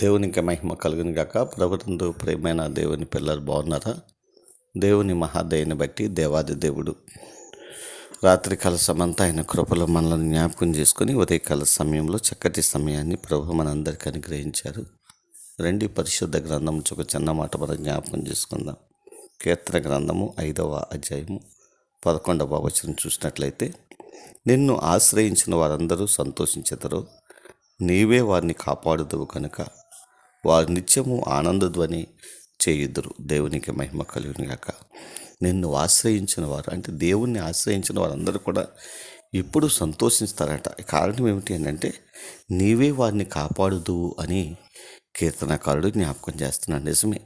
దేవునికి మహిమ కలుగును గాక. ప్రభునందు ప్రియమైన దేవుని పిల్లలు బాగున్నారా? దేవుని మహాదయని బట్టి దేవాది దేవుడు రాత్రికాల సమంతా ఆయన కృపలో మనల్ని జ్ఞాపకం చేసుకుని ఉదయకాల సమయంలో చక్కటి సమయాన్ని ప్రభు మనందరికీ అనుగ్రహించారు. రండి పరిశుద్ధ గ్రంథం ఒక చిన్న మాట మనం జ్ఞాపకం చేసుకుందాం. కీర్తన గ్రంథము 5వ అధ్యాయము 11వ వచనం చూసినట్లయితే, నిన్ను ఆశ్రయించిన వారందరూ సంతోషించెదరు, నీవే వారిని కాపాడుదువు కనుక వారు నిత్యము ఆనందధ్వని చేయుదురు. దేవునికి మహిమ కలుగును గాక. నిన్ను ఆశ్రయించిన వారు అంటే దేవుణ్ణి ఆశ్రయించిన వారందరూ కూడా ఎప్పుడు సంతోషిస్తారట. కారణం ఏమిటి అంటే, నీవే వారిని కాపాడుదువు అని కీర్తనకారుడు జ్ఞాపకం చేస్తున్నాడు. నిజమే,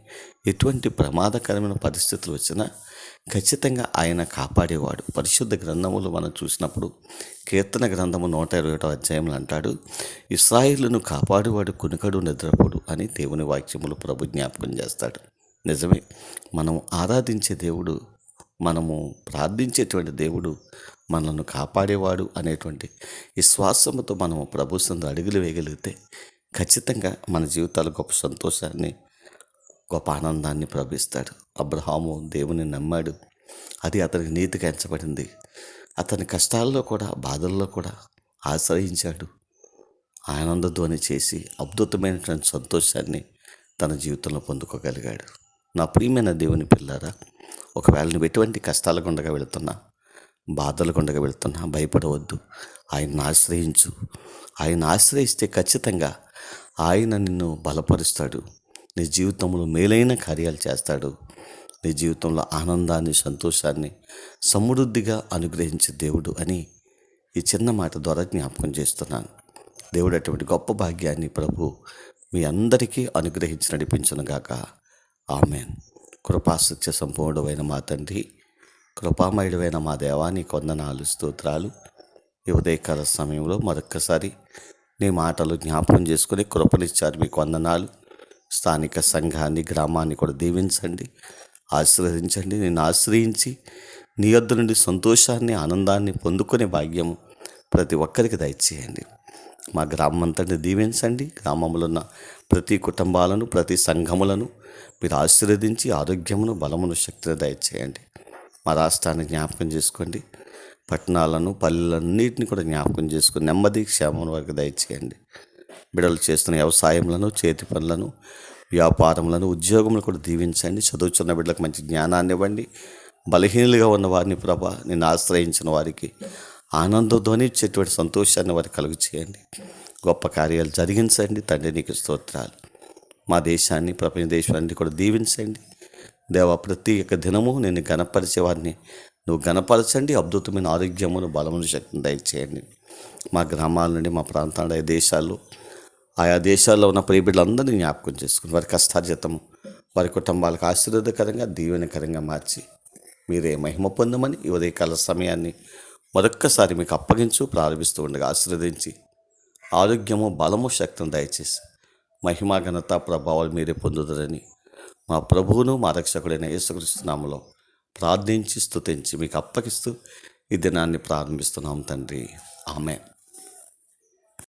ఎటువంటి ప్రమాదకరమైన పరిస్థితులు వచ్చినా ఖచ్చితంగా ఆయన కాపాడేవాడు. పరిశుద్ధ గ్రంథములు మనం చూసినప్పుడు కీర్తన గ్రంథము 121వ అధ్యాయంలో అంటాడు, ఇశ్రాయేలును కాపాడువాడు కునుకడు నిద్రపోడు అని దేవుని వాక్యములు ప్రభు జ్ఞాపకం చేస్తాడు. నిజమే, మనం ఆరాధించే దేవుడు, మనము ప్రార్థించేటువంటి దేవుడు మనల్ని కాపాడేవాడు అనేటువంటి విశ్వాసముతో మనము ప్రభు సందు అడుగులు వేయగలిగితే ఖచ్చితంగా మన జీవితాలు గొప్ప సంతోషాన్ని, గొప్ప ఆనందాన్ని ప్రవహిస్తాడు. అబ్రహాము దేవుని నమ్మాడు, అది అతనికి నీతిగా ఎంచబడింది. అతని కష్టాల్లో కూడా, బాధల్లో కూడా ఆశ్రయించాడు. ఆనందధ్వని చేసి అద్భుతమైనటువంటి సంతోషాన్ని తన జీవితంలో పొందుకోగలిగాడు. నా ప్రియమైన దేవుని పిల్లారా, ఒకవేళ నువ్వు ఎటువంటి కష్టాల గుండగా వెళుతున్నా, బాధల గుండగా వెళుతున్నా భయపడవద్దు. ఆయన్ని ఆశ్రయించు. ఆయన ఆశ్రయిస్తే ఖచ్చితంగా ఆయన నిన్ను బలపరుస్తాడు. నీ జీవితంలో మేలైన కార్యాలు చేస్తాడు. నీ జీవితంలో ఆనందాన్ని, సంతోషాన్ని సమృద్ధిగా అనుగ్రహించే దేవుడు అని ఈ చిన్న మాట ద్వారా జ్ఞాపకం చేస్తున్నాను. దేవుడు అటువంటి గొప్ప భాగ్యాన్ని ప్రభు మీ అందరికీ అనుగ్రహించి నడిపించునుగాక. ఆమెన్. కృపాసత్య సంపూర్ణమైన మా తండ్రి, కృపామయుడైన మా దేవా, నీకు వందనాలు, స్తోత్రాలు. ఈ ఉదయకాల సమయంలో మరొక్కసారి నీ మాటలు జ్ఞాపకం చేసుకుని కృపనిచ్చారు, మీకు వందనాలు. స్థానిక సంఘాన్ని, గ్రామాన్ని కూడా దీవించండి, ఆశీర్వదించండి. నేను ఆశ్రయించి నీ యొద్ద నుండి సంతోషాన్ని, ఆనందాన్ని పొందుకునే భాగ్యము ప్రతి ఒక్కరికి దయచేయండి. మా గ్రామం అంతటిని దీవించండి. గ్రామంలో ఉన్న ప్రతి కుటుంబాలను, ప్రతి సంఘములను మీరు ఆశీర్వదించి ఆరోగ్యమును, బలమును, శక్తిని దయచేయండి. మా రాష్ట్రాన్ని జ్ఞాపకం చేసుకోండి. పట్టణాలను, పల్లెలన్నింటినీ కూడా జ్ఞాపకం చేసుకుని నెమ్మది, క్షేమం వరకు దయచేయండి. బిడ్డలు చేస్తున్న వ్యవసాయములను, చేతి పనులను, వ్యాపారములను, ఉద్యోగములు కూడా దీవించండి. చదువుతున్న బిడ్డలకు మంచి జ్ఞానాన్ని ఇవ్వండి. బలహీనులుగా ఉన్న వారిని ప్రభా, నేను ఆశ్రయించిన వారికి ఆనందధ్వని ఇచ్చేటువంటి సంతోషాన్ని వారికి కలుగు చేయండి. గొప్ప కార్యాలు జరిగించండి తండ్రి, నీకు స్తోత్రాలు. మా దేశాన్ని, ప్రపంచ దేశాన్ని కూడా దీవించండి దేవా. ప్రతి ఒక్క దినము నేను గణపరిచే వారిని నువ్వు గణపరచండి. అద్భుతమైన ఆరోగ్యమును, బలమును, శక్తిని దయచేయండి. మా గ్రామాల నుండి, మా ప్రాంతాల ఆయా దేశాల్లో ఉన్న ప్రియ బిడ్డలందరినీ జ్ఞాపకం చేసుకుని వారి కష్టార్జితము, వారి కుటుంబాలకు ఆశీర్వాదకరంగా, దీవెనకరంగా మార్చి మీరే మహిమ పొందమని ఈ ఉదయకాల సమయాన్ని మరొక్కసారి మీకు అప్పగించు ప్రారంభిస్తూ ఉండగా ఆశీర్వదించి ఆరోగ్యము, బలము, శక్తిని దయచేసి మహిమా, ఘనత, ప్రభావాలు మీరే పొందుదరని మా ప్రభువును, మా రక్షకుడైన యేసుక్రీస్తు నామములో ప్రార్థించి స్తుతించి మీకు అప్పగిస్తూ ఈ దినాన్ని ప్రారంభిస్తున్నాం తండ్రి. ఆమేన్.